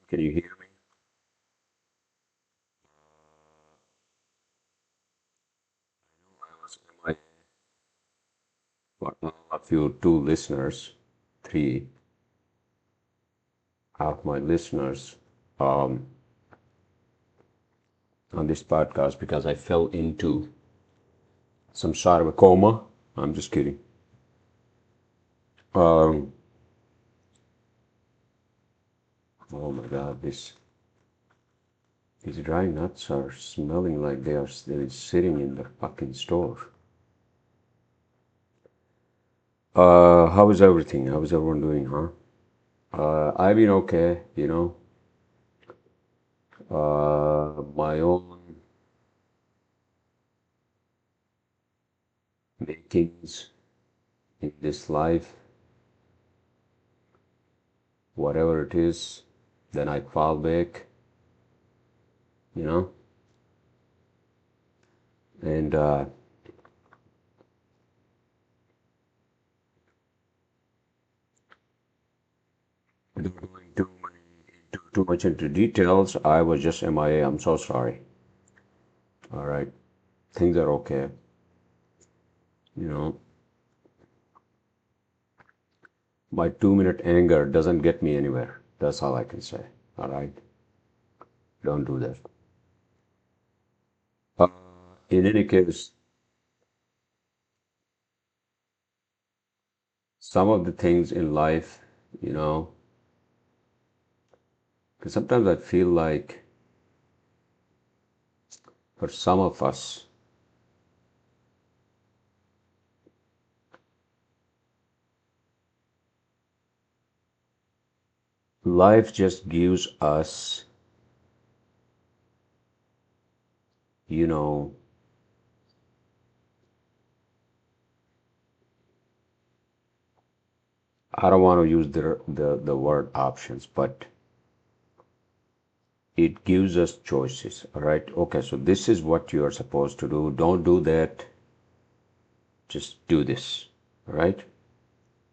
Can you hear me? I was MIA for all of you two listeners, three of my listeners um, on this podcast because I fell into some sort of a coma. I'm just kidding. Um, oh my God, these dry nuts are smelling like they're sitting in the fucking store. How is everything? How is everyone doing, huh? I've been okay, my own makings in this life, whatever it is, then I fall back, you know, and without going too much into details, I was just MIA. I'm so sorry. All right, things are okay, you know. My 2 minute anger doesn't get me anywhere. That's all I can say. All right, don't do that. Uh, in any case, some of the things in life, you know, because sometimes I feel like for some of us, life just gives us, you know, I don't want to use the word options, but it gives us choices. All right. Okay. So this is what you are supposed to do. Don't do that. Just do this. All right.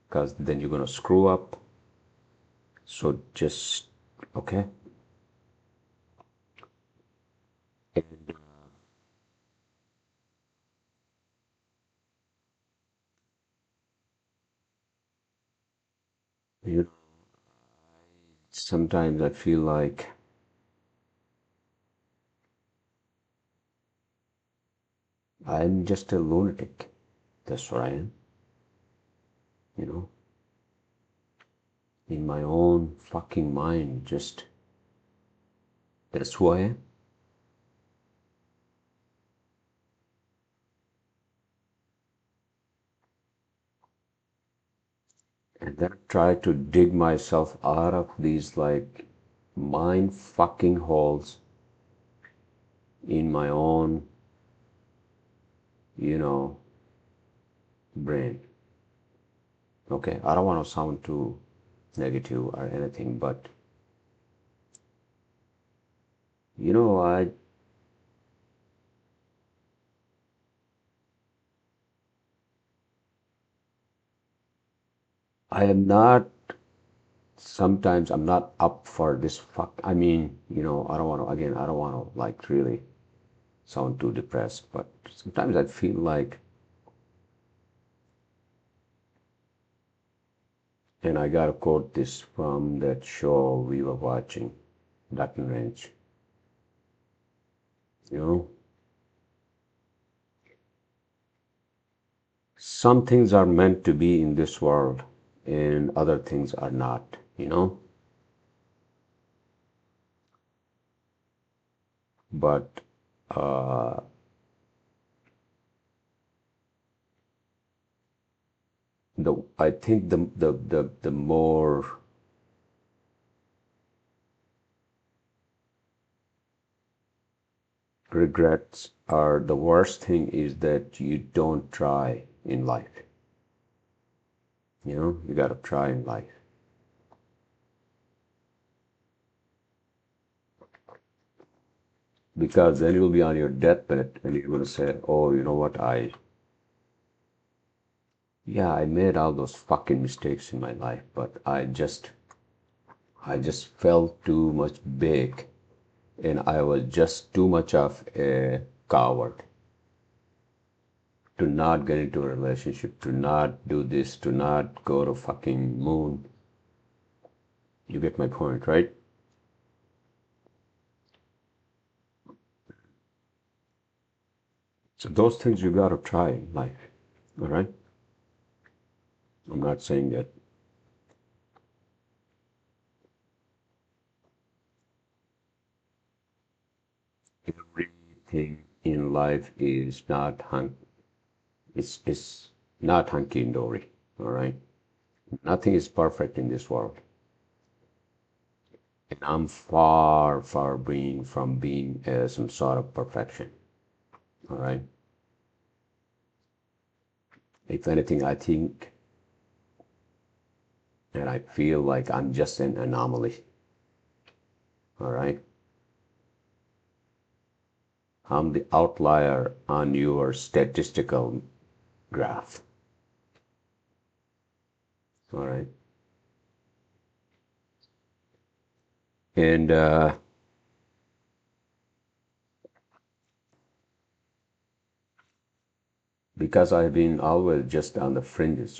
Because then you're going to screw up. So just, okay. And, you know, sometimes I feel like I'm just a lunatic. That's what I am. You know, in my own fucking mind, just that's who I am. And then I try to dig myself out of these like mind fucking holes in my own, you know, brain. Okay, I don't want to sound too negative or anything, but you know, I am not. Sometimes I'm not up for this fuck. I mean, I don't want to. Again, I don't want to like really sound too depressed, but sometimes I feel like, and I gotta quote this from that show we were watching, Duck and Ranch. You know, some things are meant to be in this world, and other things are not. But uh, I think the more regrets are the worst thing is that you don't try in life. You got to try in life because then you'll be on your deathbed and you're going to say, "Oh, you know what? Yeah, I made all those fucking mistakes in my life, but I just felt too much big, and I was just too much of a coward to not get into a relationship, to not do this, to not go to fucking moon. You get my point, right? So those things you gotta try in life, all right? I'm not saying that everything in life is not it's not hunky dory, all right? Nothing is perfect in this world. And I'm far, far from being some sort of perfection, all right? If anything, I think and I feel like I'm just an anomaly, all right? I'm the outlier on your statistical graph, all right? And because I've been always just on the fringes,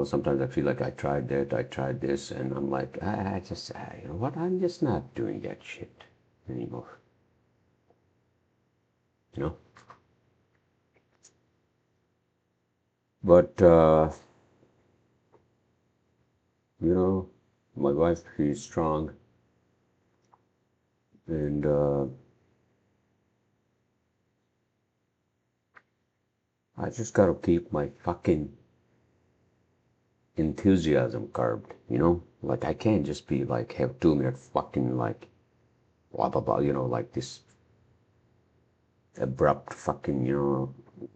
sometimes I feel like I tried that, I tried this, and I'm like, I just, you know what, I'm just not doing that shit anymore, you know? But, you know, my wife, she's strong, and I just gotta keep my fucking enthusiasm curbed, you know? Like, I can't just be like, have 2 minute fucking, like, blah, blah, blah, like this abrupt fucking,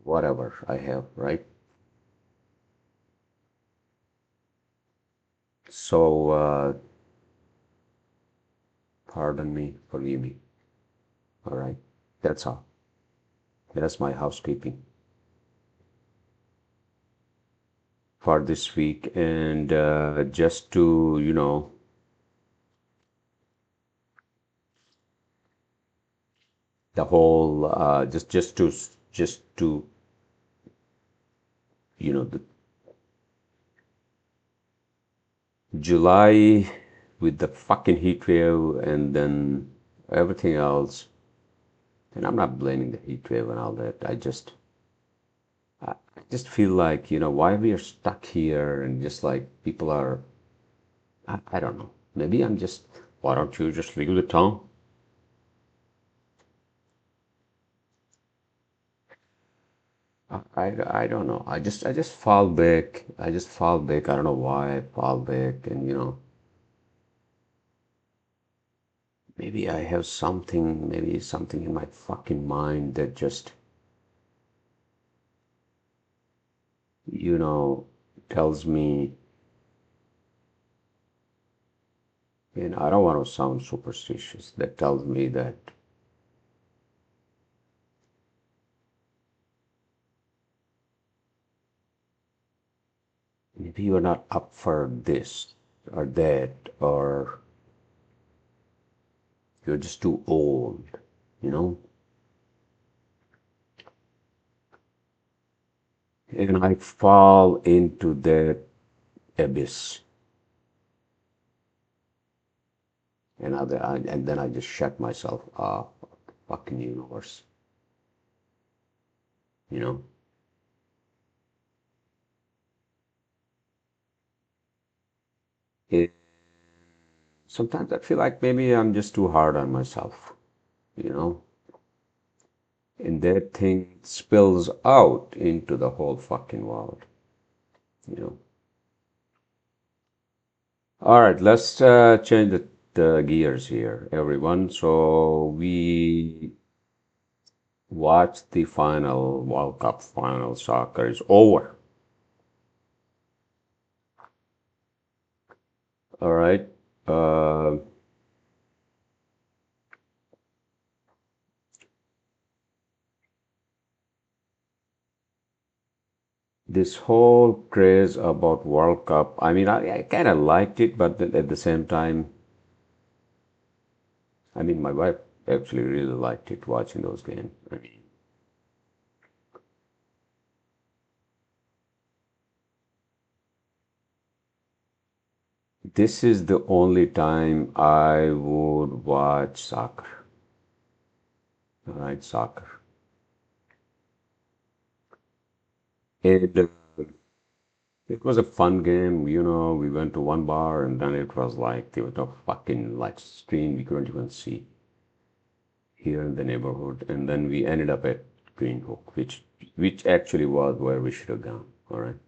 whatever I have, right? So, pardon me, forgive me, all right? That's all. That's my housekeeping for this week. And just to, the whole, just to, the July with the fucking heat wave and then everything else. And I'm not blaming the heat wave and all that. I just feel like, why we are stuck here and just like people are, I don't know. Maybe I'm just, why don't you just leave the town? I don't know. I just fall back. I just fall back. I don't know why I fall back. And maybe I have something in my fucking mind that just, you know, tells me, and I don't want to sound superstitious, that tells me that maybe you're not up for this or that, or you're just too old, you know? And I fall into that abyss, and then I just shut myself off of the fucking universe, you know? It, Sometimes I feel like maybe I'm just too hard on myself, you know? And that thing spills out into the whole fucking world, you know? All right, let's change the gears here, everyone. So we watched the final World Cup final. Soccer is over. All right. Uh, this whole craze about World Cup. I mean, I kind of liked it, but then at the same time, I mean, my wife actually really liked it watching those games. I mean, this is the only time I would watch soccer. All right, soccer. And it was a fun game. We went to one bar and then it was like there was no fucking like screen we couldn't even see here in the neighborhood. And then we ended up at Green Hook, which actually was where we should have gone. All right.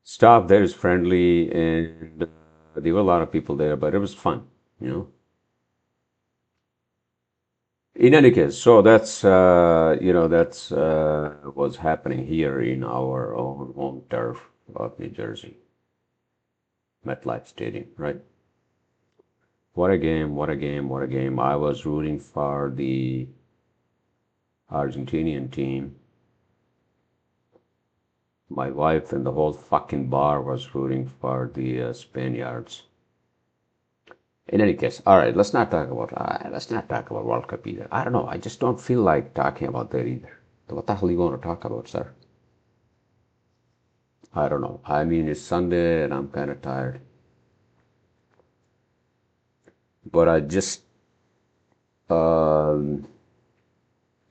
Staff there is friendly and there were a lot of people there, but it was fun, you know. In any case, so that's what's happening here in our own home turf of New Jersey, MetLife Stadium, right? What a game, what a game, what a game. I was rooting for the Argentinian team. My wife and the whole fucking bar was rooting for the Spaniards. In any case, all right, let's not talk about World Cup either. I don't know. I just don't feel like talking about that either. What the hell are you going to talk about, sir? I don't know. I mean, it's Sunday and I'm kind of tired. But I just, um,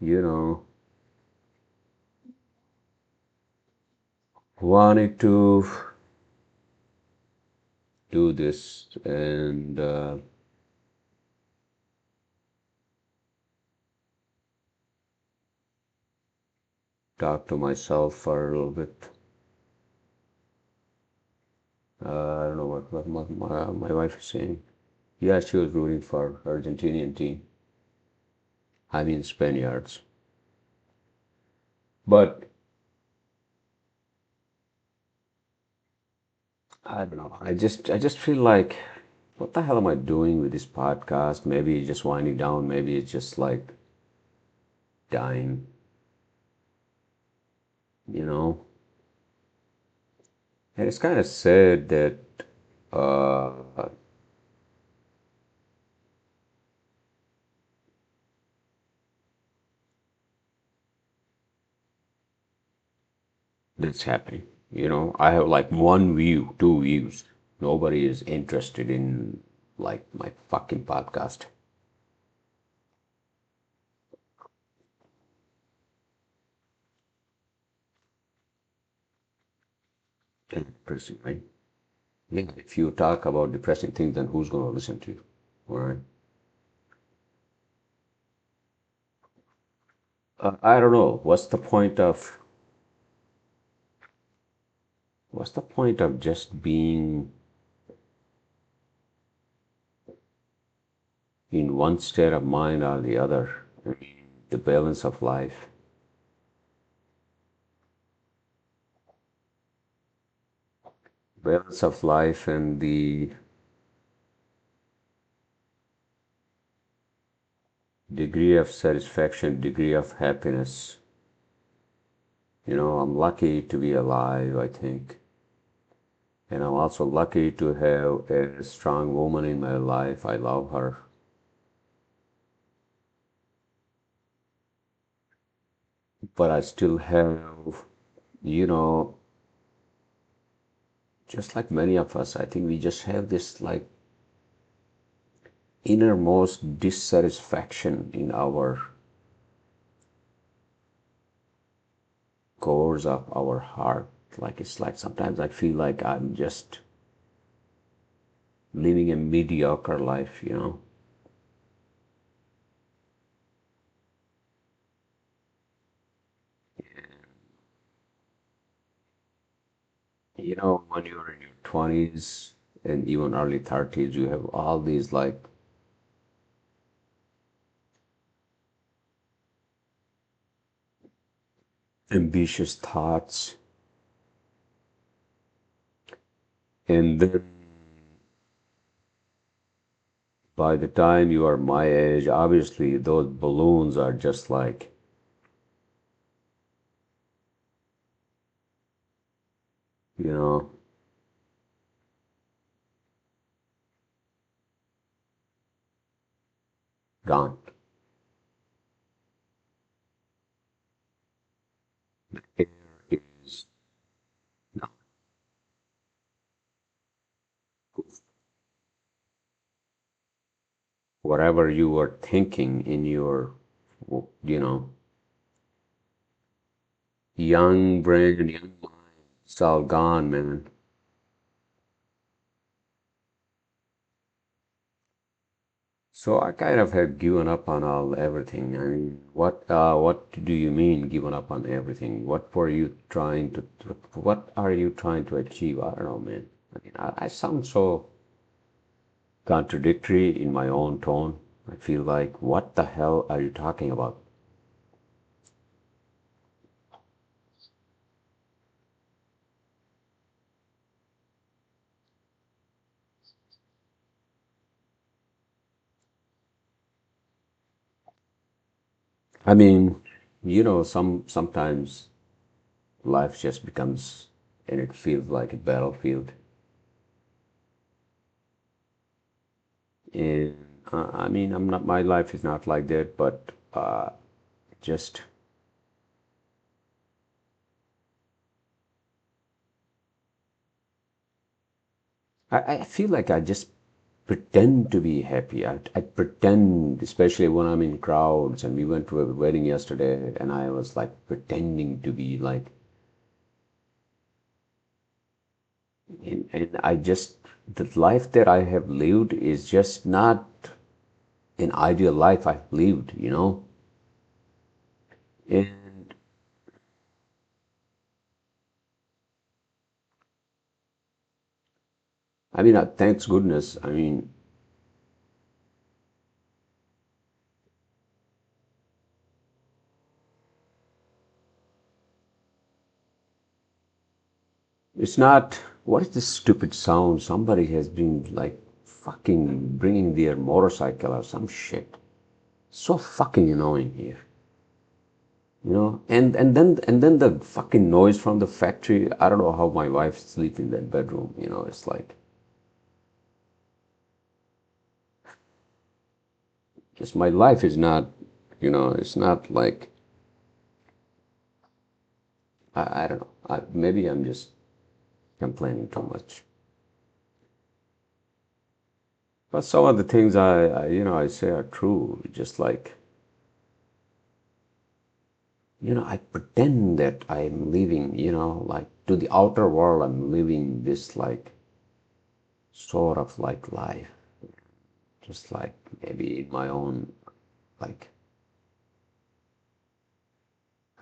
you know, wanted to do this and talk to myself for a little bit. I don't know what my wife is saying. Yeah, she was rooting for Argentinian team. I mean Spaniards. But I don't know. I just feel like, what the hell am I doing with this podcast? Maybe it's just winding down. Maybe it's just like dying. You know. And it's kind of sad that uh, that's happening. I have like one view, two views. Nobody is interested in like my fucking podcast. Depressing, right? Yeah. If you talk about depressing things, then who's going to listen to you? All right. I don't know. What's the point of just being in one state of mind or the other? I mean, the balance of life. Balance of life and the degree of satisfaction, degree of happiness. I'm lucky to be alive, I think. And I'm also lucky to have a strong woman in my life. I love her. But I still have, you know, just like many of us, I think we just have this like innermost dissatisfaction in our cores of our heart. Like it's like sometimes I feel like I'm just living a mediocre life. When you're in your 20s and even early 30s, you have all these like ambitious thoughts, and then by the time you are my age, obviously those balloons are just like you know, gone. Air is no. Whatever you were thinking in your, you know, young brain, young mind, it's all gone, man. So I kind of have given up on all everything. I mean, what do you mean given up on everything? What were you trying to, what are you trying to achieve? I don't know, man. I mean, I sound so contradictory in my own tone. I feel like, what the hell are you talking about? I mean, sometimes life just becomes, and it feels like a battlefield. And I mean, my life is not like that, but just, I feel like I just pretend to be happy. I pretend, especially when I'm in crowds. And we went to a wedding yesterday, and I was like pretending to be like, and I just, the life that I have lived is just not an ideal life I've lived, you know? And I mean, thanks goodness. I mean, it's not, what is this stupid sound? Somebody has been like fucking bringing their motorcycle or some shit. So fucking annoying here. And then the fucking noise from the factory. I don't know how my wife sleeps in that bedroom. It's like, just my life is not, it's not like, I don't know. Maybe I'm just complaining too much. But some of the things I say are true. Just like, I pretend that I'm living, like to the outer world, I'm living this like sort of like life, just like maybe in my own, like,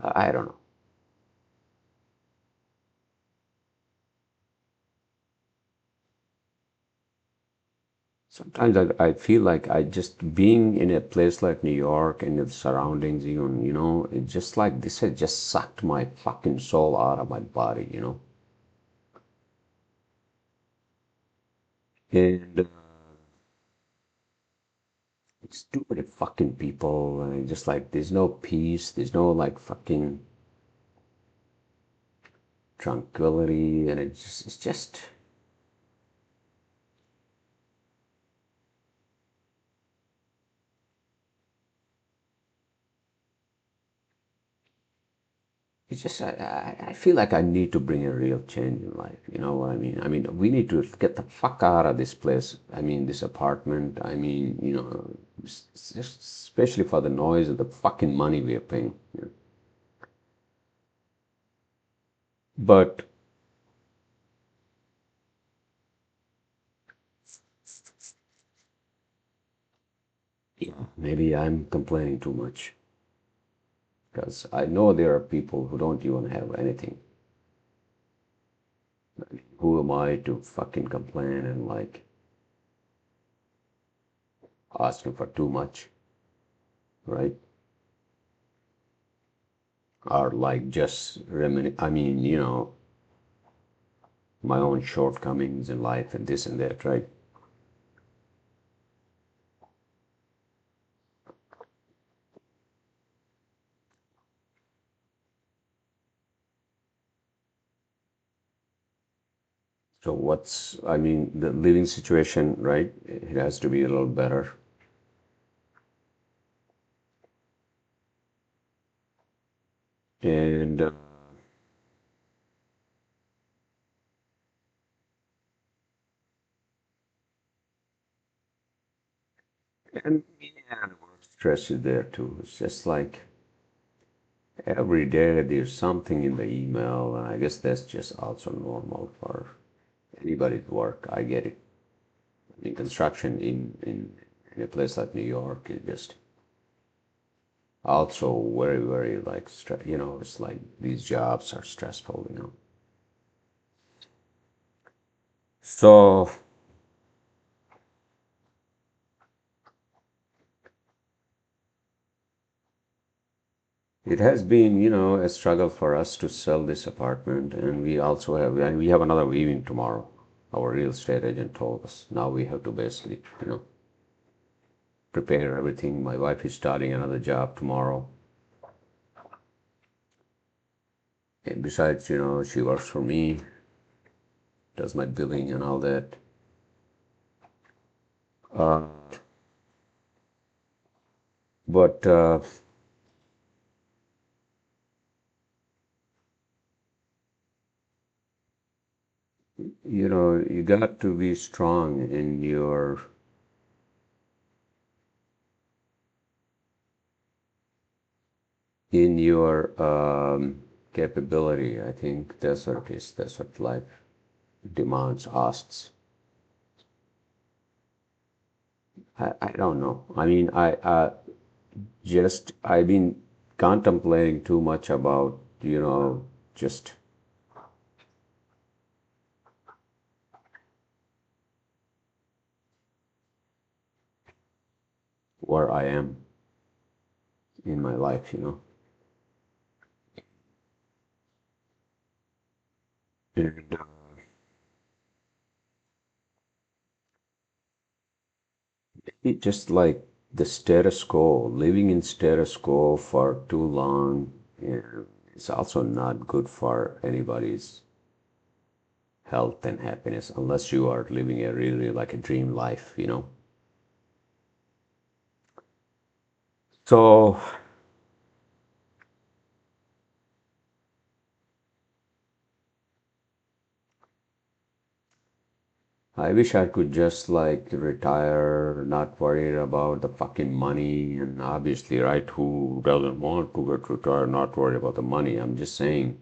I don't know. Sometimes I feel like I just being in a place like New York and the surroundings, even, it's just like this has just sucked my fucking soul out of my body. And it's too many fucking people, and just like there's no peace, there's no like fucking tranquility, and it's just it's just I feel like I need to bring a real change in life. You know what I mean? I mean, we need to get the fuck out of this place. I mean, this apartment. I mean, it's just especially for the noise of the fucking money we are paying. But yeah, maybe I'm complaining too much because I know there are people who don't even have anything. Who am I to fucking complain and like asking for too much, right? Or like just I mean, my own shortcomings in life and this and that, right? So I mean, the living situation, right? It has to be a little better. And yeah, the work stress is there too. It's just like every day there's something in the email, and I guess that's just also normal for anybody's work. I get it. I mean, construction in a place like New York is just also very, very like, it's like these jobs are stressful. So it has been, a struggle for us to sell this apartment, and we have another viewing tomorrow. Our real estate agent told us. Now we have to basically, prepare everything. My wife is starting another job tomorrow. And besides, she works for me, does my billing and all that. Uh, but you got to be strong in your capability. I think that's what it is. That's what life demands, asks. I don't know. I mean, I've been contemplating too much about, just where I am in my life. And it just like the status quo, living in status quo for too long, it's also not good for anybody's health and happiness unless you are living a really like a dream life. So I wish I could just like retire, not worry about the fucking money. And obviously, right, who doesn't want to get retired, not worry about the money? I'm just saying,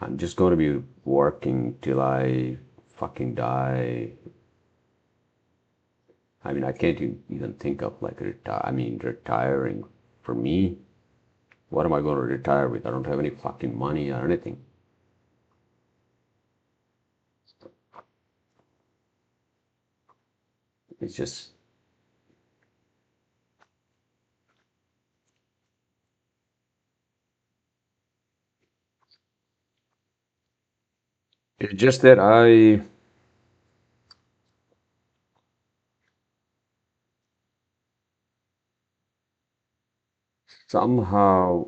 I'm just going to be working till I fucking die. I mean, I can't even think of like retiring for me. What am I going to retire with? I don't have any fucking money or anything. It's just that I somehow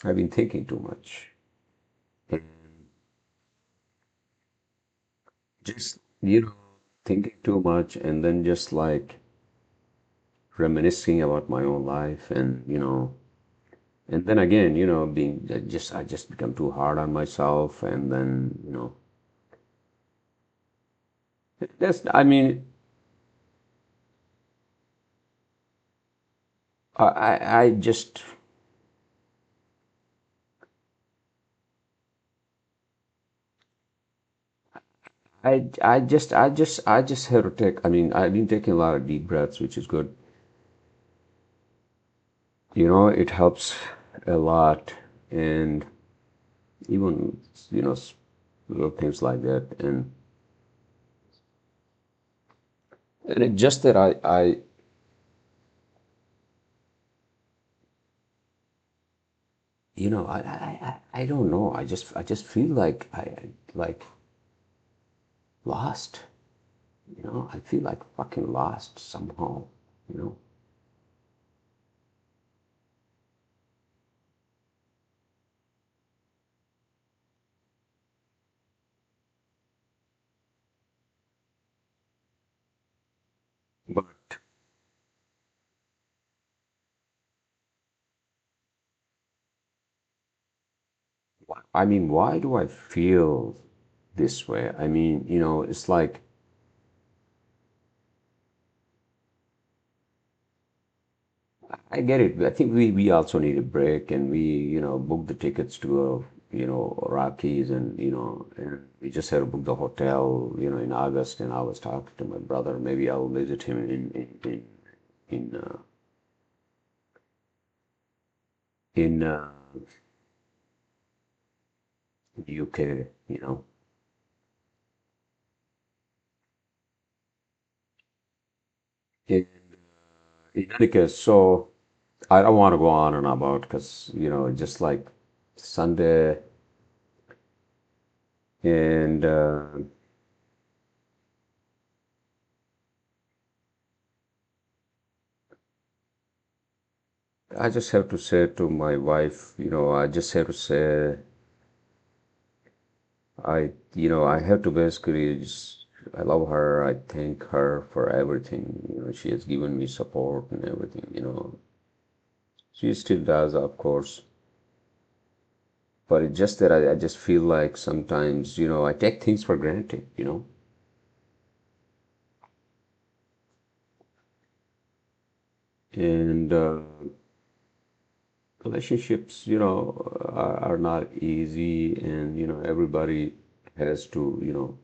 I've been thinking too much. And just, thinking too much and then just like reminiscing about my own life and then again, being I just become too hard on myself and then, I mean, I just I just have to take. I mean, I've been taking a lot of deep breaths, which is good. It helps a lot, and even little things like that, and it's just that I don't know. I just feel like like lost. I feel like fucking lost somehow. You know. I mean, why do I feel this way? I mean, it's like I get it. I think we also need a break, and we booked the tickets to go Rockies, and we just had to book the hotel in August. And I was talking to my brother. Maybe I'll visit him in UK. In, in any case, so I don't want to go on and about because just like Sunday and I just have to say to my wife, I just have to say, I have to basically just, I love her. I thank her for everything. She has given me support and everything. She still does, of course. But it's just that I just feel like sometimes, I take things for granted. And relationships, are not easy, and everybody has to,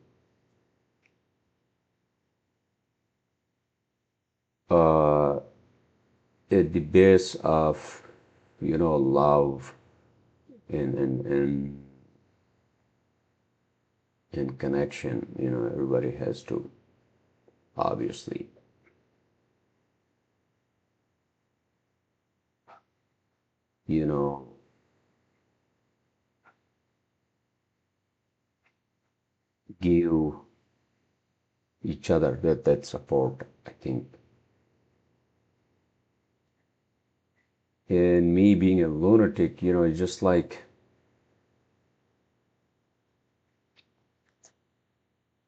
uh, at the base of, love and connection, everybody has to obviously, you know, give each other that support, I think. And me being a lunatic, it's just like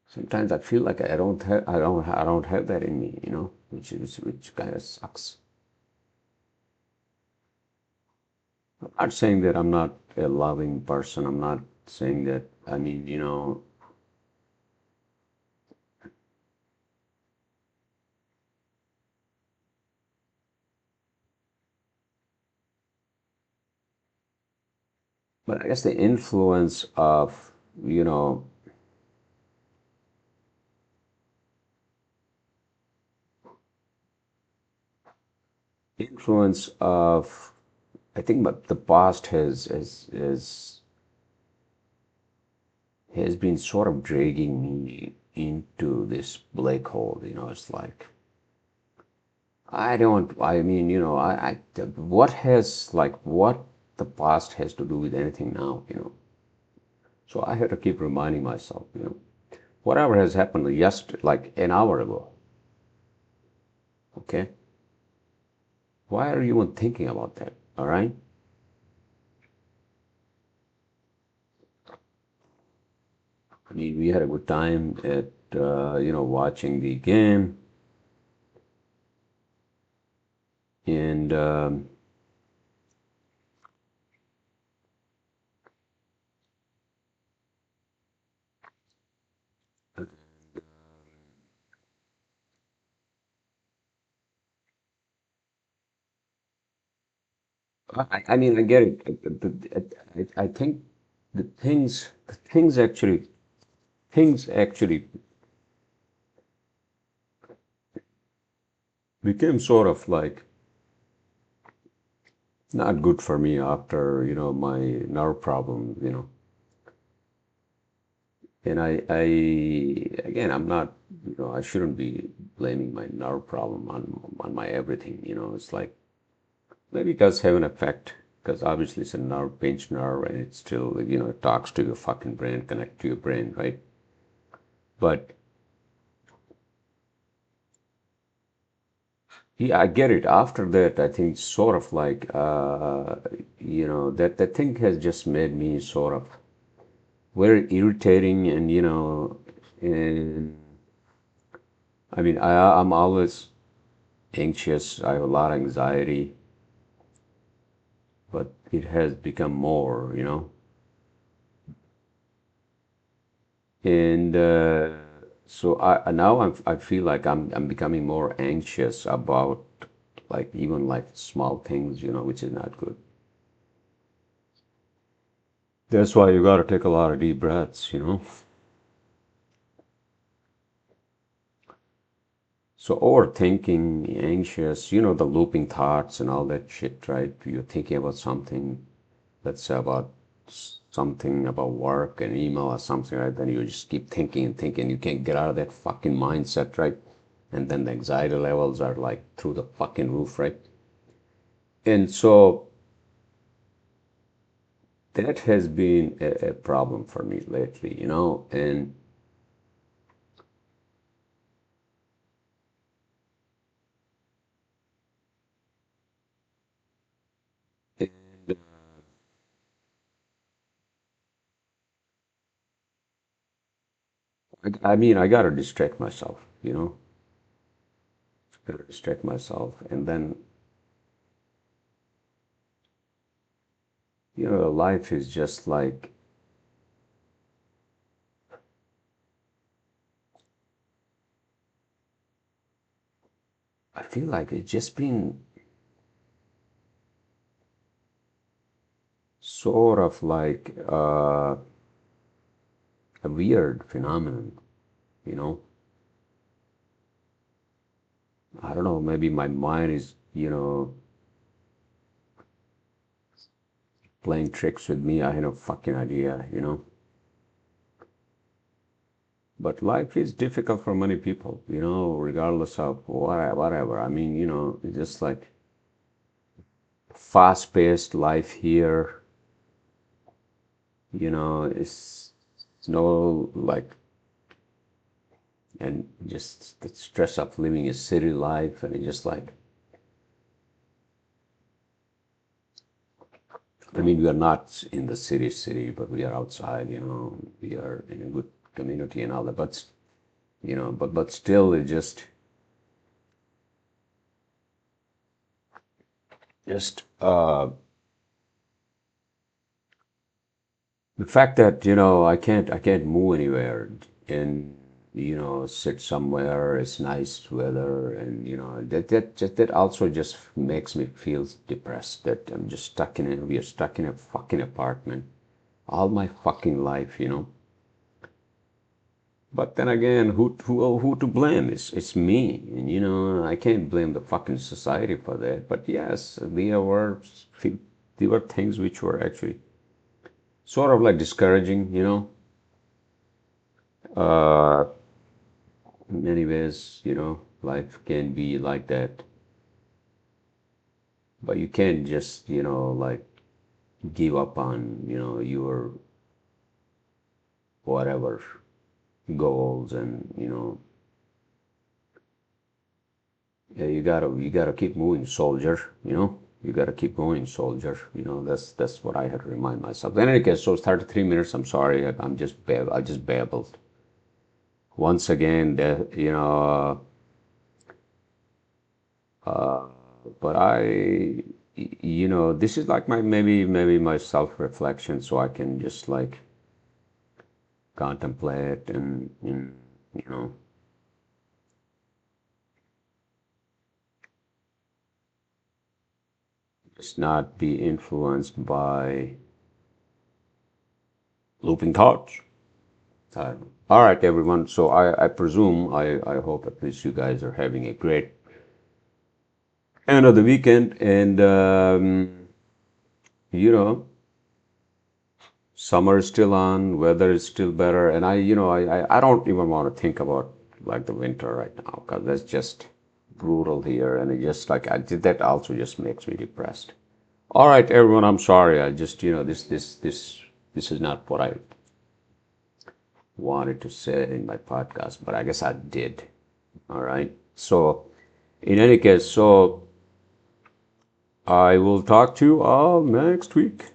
sometimes I feel like I don't have that in me, which kind of sucks. I'm not saying that I'm not a loving person. I'm not saying that. I mean, but I guess the you know, influence of, I think, but the past has been sort of dragging me into this black hole. It's like I don't. I mean, what the past has to do with anything now. So I had to keep reminding myself. Whatever has happened yesterday, like an hour ago, okay? Why are you even thinking about that? All right? I mean, we had a good time at, watching the game, and I mean, I get it. I think the things actually became sort of like not good for me after, my nerve problem. And again, I'm not, I shouldn't be blaming my nerve problem on my everything. It's like maybe it does have an effect because obviously it's a nerve, pinched nerve, and it still, it talks to your fucking brain, connect to your brain, right? But yeah, I get it. After that, I think sort of like, that thing has just made me sort of very irritating, and I mean, I'm always anxious. I have a lot of anxiety, but it has become more. And so now I feel like I'm becoming more anxious about like even like small things, which is not good. That's why you got to take a lot of deep breaths. So overthinking, anxious, the looping thoughts and all that shit, right? You're thinking about something, let's say about something about work and email or something, right? Then you just keep thinking and thinking. You can't get out of that fucking mindset, right? And then the anxiety levels are like through the fucking roof, right? And so that has been a problem for me lately. And I mean, I gotta distract myself. Gotta distract myself, and then life is just like I feel like it's just been sort of like a weird phenomenon, you know. I don't know, maybe my mind is, playing tricks with me. I have no fucking idea. But life is difficult for many people, regardless of whatever. I mean, it's just like fast-paced life here, it's no like, and just the stress of living a city life, and it's just like, I mean, we are not in the city, but we are outside. We are in a good community and all that, but still, it just the fact that I can't move anywhere and sit somewhere. It's nice weather, and that also just makes me feel depressed. That I'm just stuck in it. We are stuck in a fucking apartment all my fucking life. But then again, who to blame? It's me, and I can't blame the fucking society for that. But yes, there were things which were actually sort of like discouraging. Uh, in many ways, life can be like that, but you can't just like give up on your whatever goals, and yeah, you gotta keep moving, soldier. You gotta keep going, soldier. That's what I had to remind myself. In any case, so it's 33 minutes. I'm sorry, I just babbled once again. Uh, but this is like my maybe my self-reflection, so I can just like contemplate and you know, just not be influenced by looping thoughts. All right, everyone. So I presume I hope at least you guys are having a great end of the weekend, and you know summer is still on, weather is still better, and I don't even want to think about like the winter right now because that's just brutal here, and it just like I did that also just makes me depressed. All right, everyone, I'm sorry. I just this is not what I wanted to say in my podcast, but I guess I did. All right. So in any case, so I will talk to you all next week.